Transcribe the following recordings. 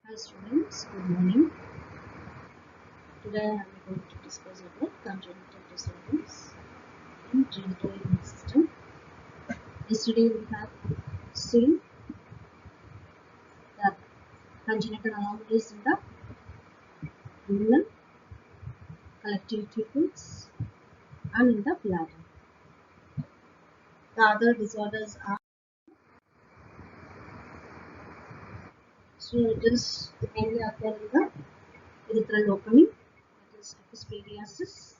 Hi students, good morning. Today I am going to discuss about congenital disorders in genital immune system. Yesterday we have seen the congenital anomalies in the renal, collective tubules and in the bladder. The other disorders are, so it is mainly occur in the urethral opening, that is epispadiasis.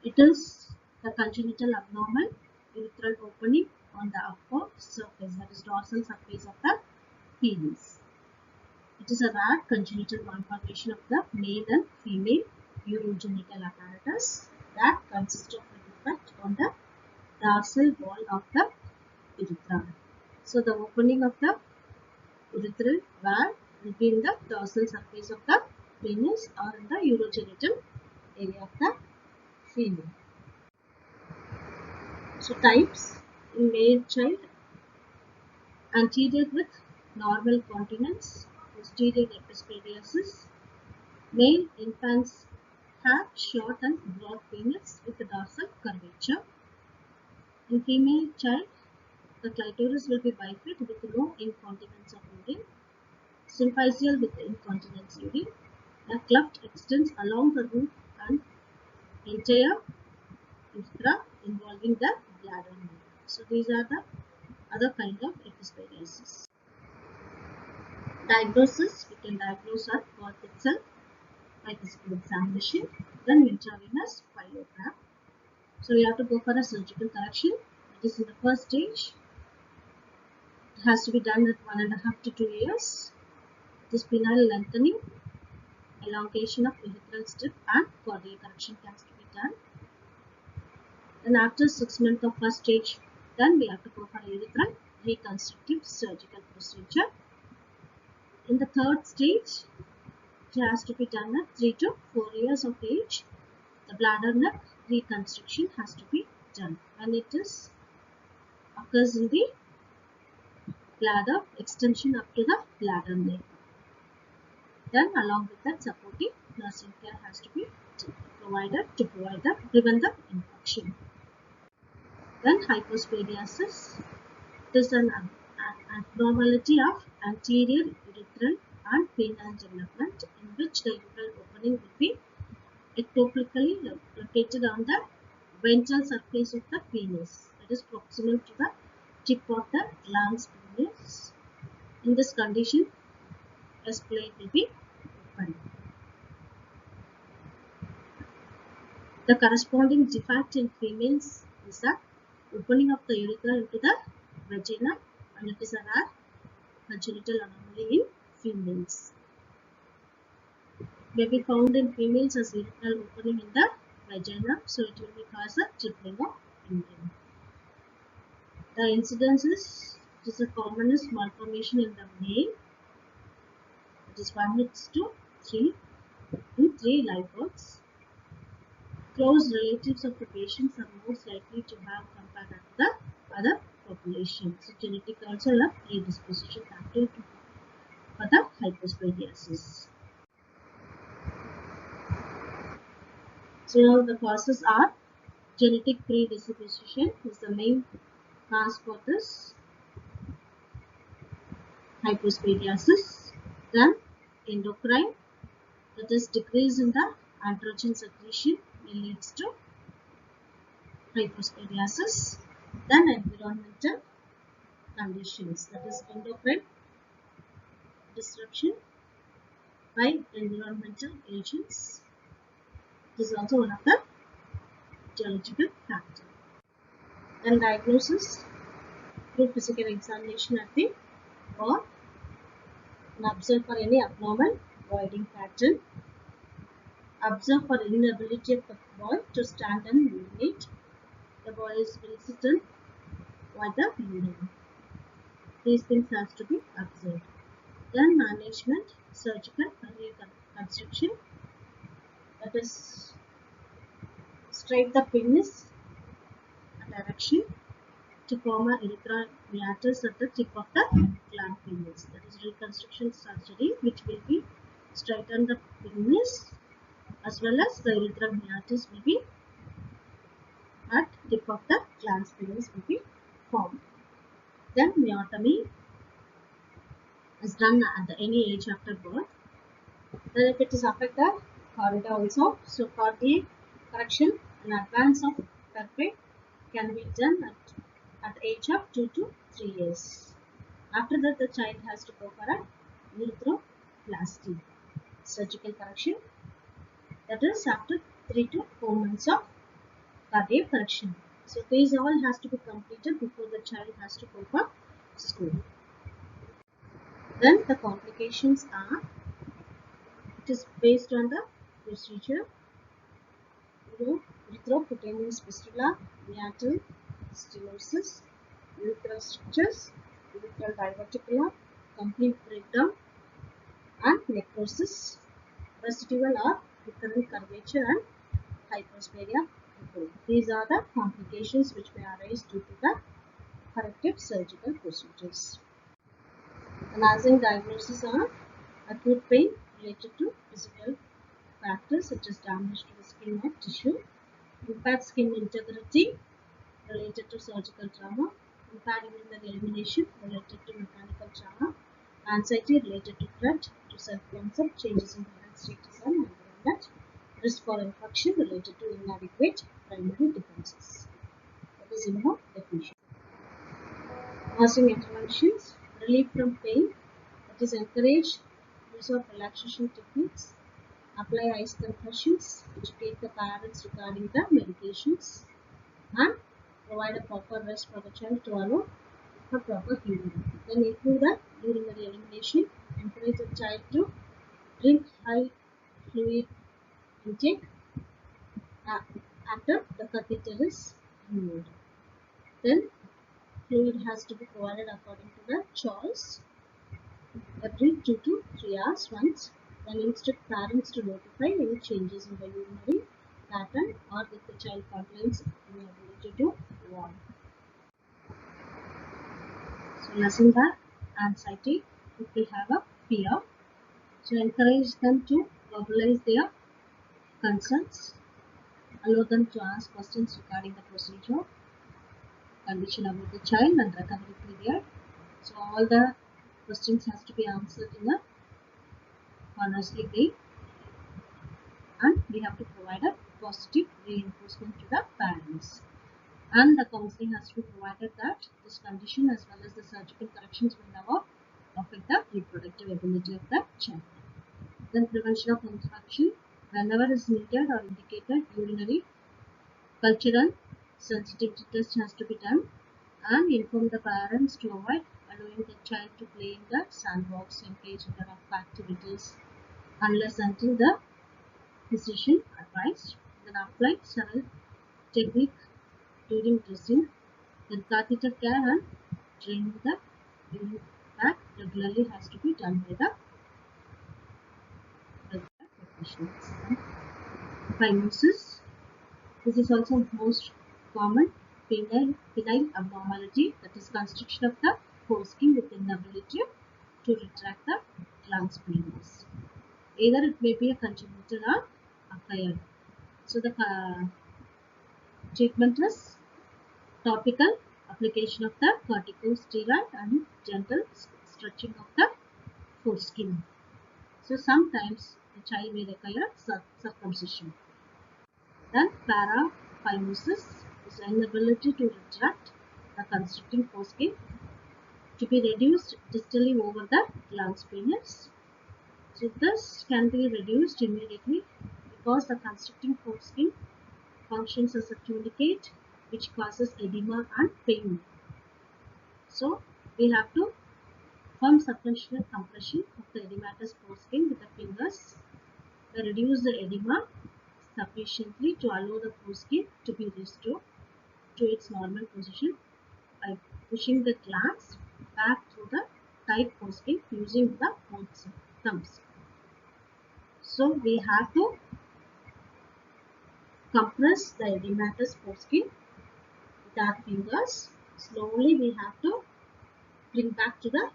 It is the congenital abnormal urethral opening on the upper surface, that is dorsal surface of the penis. It is a rare congenital malformation of the male and female urogenital apparatus that consists of a defect on the dorsal wall of the urethra. So the opening of the urethral valve will be in the dorsal surface of the penis or in the urogenital area of the female. So types: in male child, anterior with normal continence, posterior epispadiasis. Male infants have short and broad penis with dorsal curvature. In female child, the clitoris will be bifid with no incontinence of urine, symphysial with incontinence urine. A cleft extends along the roof and entire urethra involving the bladder. So these are the other kind of epispadiasis. Diagnosis: we can diagnose at birth itself by physical examination, then intravenous pyelogram. So we have to go for a surgical correction. It is in the first stage. It has to be done at 1.5 to 2 years. The penile lengthening, elongation of urethral strip and cordial correction has to be done. Then after 6 months of first stage, then we have to go for a urethral reconstructive surgical procedure. In the third stage, it has to be done at 3 to 4 years of age. The bladder neck reconstruction has to be done when it occurs in the bladder extension up to the bladder neck. Then along with that, supporting nursing care has to be provided to prevent the infection. Then hypospadiasis. It is an abnormality of anterior urethral and penile development in which the urethral opening will be ectopically located on the ventral surface of the penis, that is proximal to the tip of the glans penis. In this condition, S plate will be open. The corresponding defect in females is the opening of the urethra into the vagina, and it is a rare congenital anomaly in females. May be found in females as urethral opening in the vagina, so it will be cause a tripling of urine. The incidence is, it is the commonest malformation in the male. It is 1:3 in 3 live births. Close relatives of the patients are most likely to have compared to the other population. So genetic also a predisposition factor for the hypospadiasis. So now the causes are: genetic predisposition is the main cause for this hypospadiasis. Then endocrine, that is decrease in the androgen secretion, will leads to hypospadiasis. Then environmental conditions, that is endocrine disruption by environmental agents. This is also one of the etiological factors. Then diagnosis through physical examination at the birth and observe for any abnormal voiding pattern. Observe for inability of the boy to stand and urinate. The boy will sit and void the urine. These things have to be observed. Then management: surgical reconstruction, that is straight the penis at erection, to form a urethral meatus at the tip of the gland penis. That is reconstruction surgery, which will be straighten the penis as well as the urethral meatus will be at tip of the gland penis will be formed. Then myotomy is done at any age after birth. Then if it is affect the chorida also, so cardiac correction and advance of birth can be done at age of 2 to 3 years. After that, the child has to go for a urethroplasty surgical correction. That is after 3 to 4 months of cardiac correction. So these all has to be completed before the child has to go for school. Then the complications are, it is based on the procedure, urethroputaneous fistula, meatal stenosis, urethral strictures, urethral diverticulum, complete breakdown, and necrosis, residual or recurrent curvature, and hyperosparia. These are the complications which may arise due to the corrective surgical procedures. The nursing diagnoses are acute pain related to physical factors such as damage to the skin or tissue, impaired skin integrity related to surgical trauma, impaired urinary elimination related to mechanical trauma, anxiety related to threat to self-concept, changes in health status and environment, risk for infection related to inadequate primary defenses. That is immunodefinition. Nursing interventions, relief from pain, that is encourage use of relaxation techniques, apply ice compressions, educate the parents regarding the medications, and provide a proper rest for the child to allow for proper healing. Then improve the urinary elimination, encourage the child to drink high fluid intake after the catheter is removed. Then fluid has to be provided according to the choice every 2 to 3 hours once. Then instruct parents to notify any changes in the urinary pattern or if the child complains inability to walk. So lessen the anxiety if they have a fear. So encourage them to verbalize their concerns. Allow them to ask questions regarding the procedure, condition about the child and recovery period. So all the questions has to be answered in a honestly way, and we have to provide a positive reinforcement to the parents. And the counseling has to be provided that this condition as well as the surgical corrections will never affect the reproductive ability of the child. Then prevention of infection whenever is needed or indicated, urinary culture and sensitivity test has to be done, and inform the parents to avoid allowing the child to play in the sandbox, engage in the rough activities unless until the physician advised. Then apply several techniques during dressing. Then catheter care and draining the urine bag regularly has to be done by the healthcare professionals. Phimosis. This is also most common penile abnormality, that is constriction of the foreskin with inability to retract the glans penis. Either it may be a congenital or acquired. So the treatment is topical application of the corticosteroid and gentle stretching of the foreskin. So sometimes the child may require circumcision. Then paraphimosis is inability to retract the constricting foreskin to be reduced distally over the glans penis. So this can be reduced immediately because the constricting foreskin functions as a tunicate which causes edema and pain. So we have to firm superficial compression of the edematous foreskin with the fingers. Reduce the edema sufficiently to allow the foreskin to be restored to its normal position by pushing the glans back through the tight foreskin using the both thumbs. So we have to compress the edematous foreskin with our fingers slowly we have to bring back to the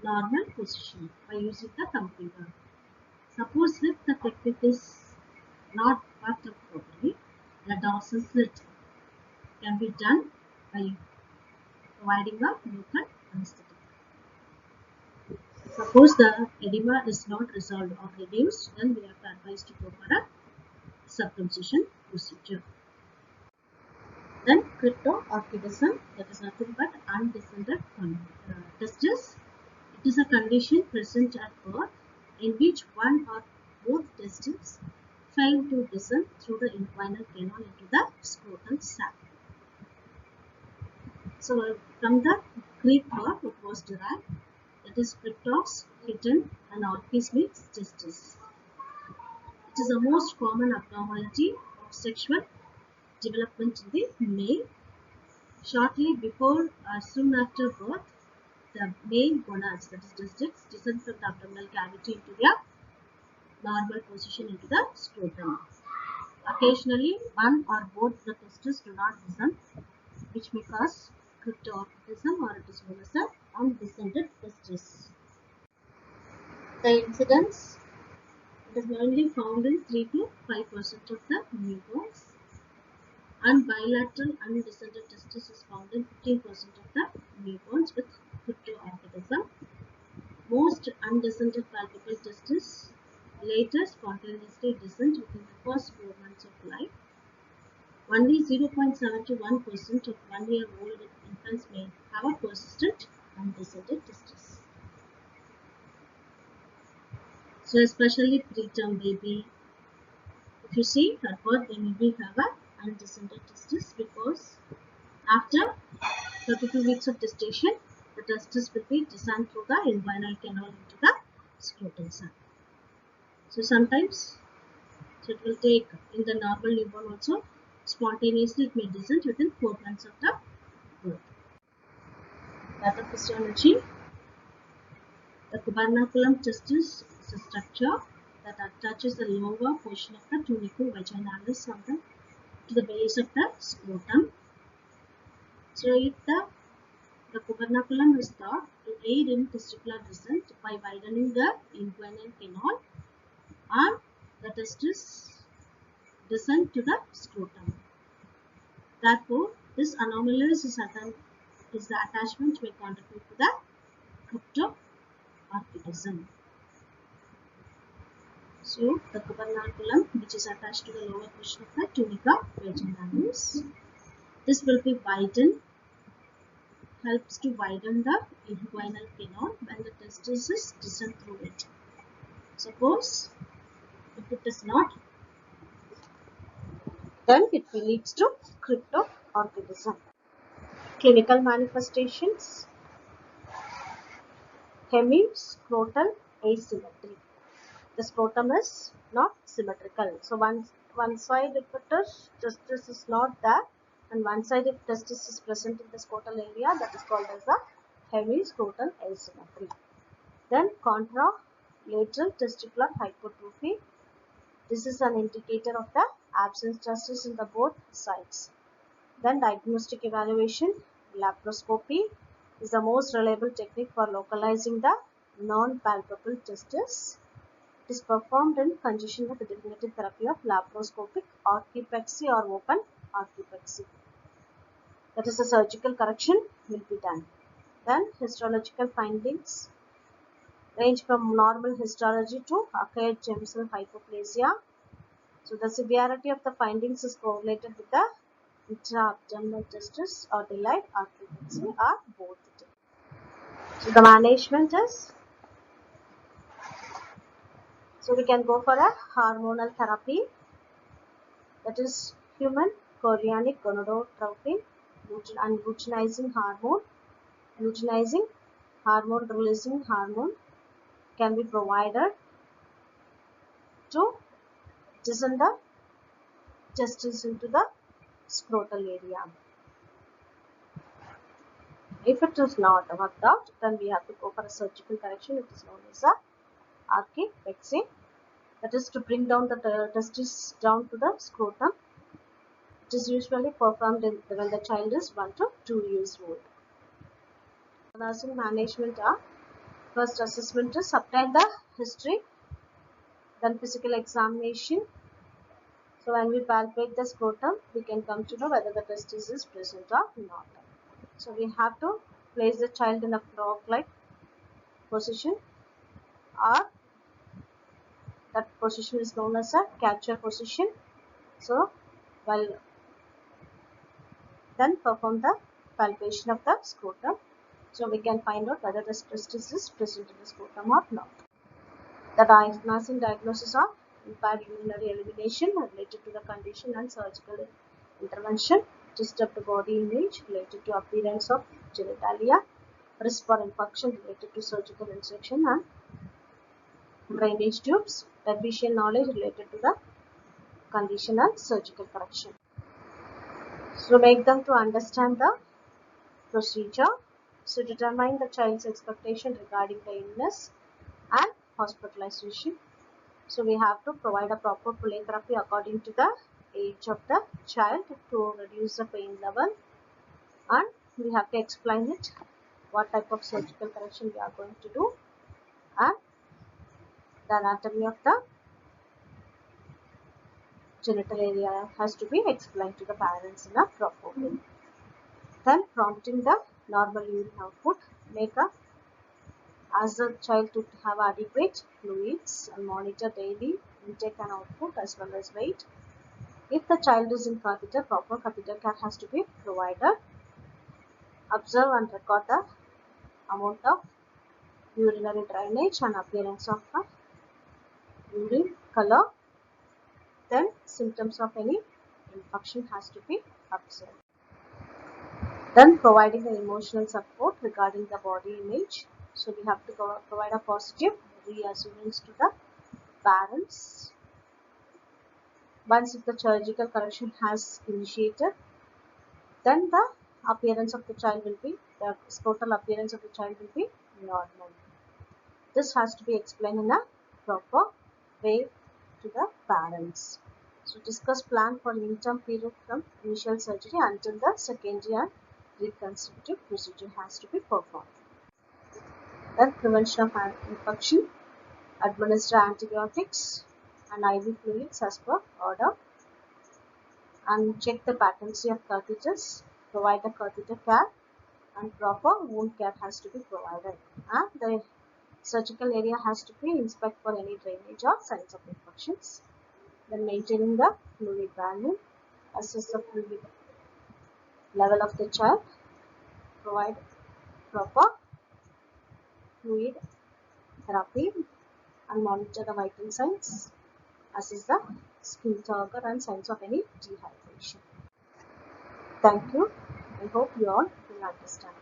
normal position by using the thumb finger. Suppose if the technique is not worked out properly, the dorsal slit can be done by providing a local anesthetic. Suppose the edema is not resolved or reduced, then we have to advise to go for a circumcision procedure. Then cryptorchidism, that is nothing but undescended testis. It is a condition present at birth in which one or both testes fail to descend through the inguinal canal into the scrotal sac. So from the Greek word it was derived, that is cryptos, hidden, and orchis means testis. It is the most common abnormality of sexual development in the male. Shortly before or soon after birth, the male gonads, that is testes, descend from the abdominal cavity into their normal position into the scrotum. Occasionally, one or both the testes do not descend, which may cause cryptorchidism, or it is known as the undescended testis. The incidence, it is mainly found in 3 to 5% of the newborns, and bilateral undescended testis is found in 15% of the newborns with cryptorchidism. Most undescended palpable testes later spontaneously descend within the first 4 months of life. Only 0.7 to 1% of 1-year-old infants may have a persistent undescended testis. So especially preterm baby, if you see at birth, they may have a undescended testis, because after 32 weeks of gestation, the testis will be descend through the inguinal canal into the scrotal sac. So sometimes, so it will take in the normal newborn also, spontaneously it may descend within 4 months of the birth. Pathophysiology. The gubernaculum testis is a structure that attaches the lower portion of the tunicum vaginalis to the base of the scrotum. So if the gubernaculum is thought to aid in testicular descent by widening the inguinal canal, and the testis descend to the scrotum. Therefore, this anomalous is the attachment may contribute to the cryptorchidism. So, the gubernaculum, which is attached to the lower portion of the tunica vaginalis, this will be widened, helps to widen the inguinal canal when the testis is descend through it. Suppose if it is not, then it will lead to cryptorchidism. Clinical manifestations: hemiscrotal asymmetry. The scrotum is not symmetrical. So one side if testis is not there, and one side if testis is present in the scrotal area, that is called as the hemiscrotal asymmetry. Then contralateral testicular hypertrophy. This is an indicator of the absence testis in the both sides. Then diagnostic evaluation. Laparoscopy is the most reliable technique for localizing the non-palpable testis. It is performed in conjunction with the definitive therapy of laparoscopic orchipexy or open orchipexy. That is, a surgical correction will be done. Then histological findings range from normal histology to acquired germ cell hypoplasia. So the severity of the findings is correlated with the intra-abdominal testis or delayed orchipexy, or both. So the management is, so we can go for a hormonal therapy, that is human chorionic gonadotropin and luteinizing hormone releasing hormone can be provided to descend the testis into the scrotal area. If it is not worked out, then we have to go for a surgical correction. It is known as a orchipexy, that is to bring down the testis down to the scrotum. It is usually performed when the child is 1 to 2 years old. Nursing management are: first assessment is obtain the history, then physical examination. So when we palpate the scrotum, we can come to know whether the testis is present or not. So we have to place the child in a frog-like position, or that position is known as a catcher position. So while then perform the palpation of the scrotum, so we can find out whether the testis is present in the scrotum or not. The nursing diagnosis of impaired urinary elimination related to the condition and surgical intervention, disturbed body image related to appearance of genitalia, risk for infection related to surgical injection and drainage tubes, deficient knowledge related to the condition and surgical correction. So make them to understand the procedure. So determine the child's expectation regarding the illness and hospitalization. So we have to provide a proper play therapy according to the age of the child to reduce the pain level, and we have to explain it what type of surgical correction we are going to do, and the anatomy of the genital area has to be explained to the parents in a proper way. Then prompting the normal urine output, ask the child to have adequate fluids and monitor daily intake and output as well as weight. If the child is in catheter, proper catheter care has to be provided. Observe and record the amount of urinary drainage and appearance of the urine color. Then symptoms of any infection has to be observed. Then providing the emotional support regarding the body image. So we have to provide a positive reassurance to the parents. Once if the surgical correction has initiated, then the appearance of the child will be, the total appearance of the child will be normal. This has to be explained in a proper way to the parents. So discuss plan for interim period from initial surgery until the secondary and reconstructive procedure has to be performed. Then prevention of infection, administer antibiotics and IV fluids as per order, and check the patency of catheters, provide the catheter care, and proper wound care has to be provided, and the surgical area has to be inspected for any drainage or signs of infections. Then maintaining the fluid value, assess the fluid level of the child, provide proper fluid therapy and monitor the vital signs, assess the skin turgor and signs of any dehydration. Thank you. I hope you all will understand.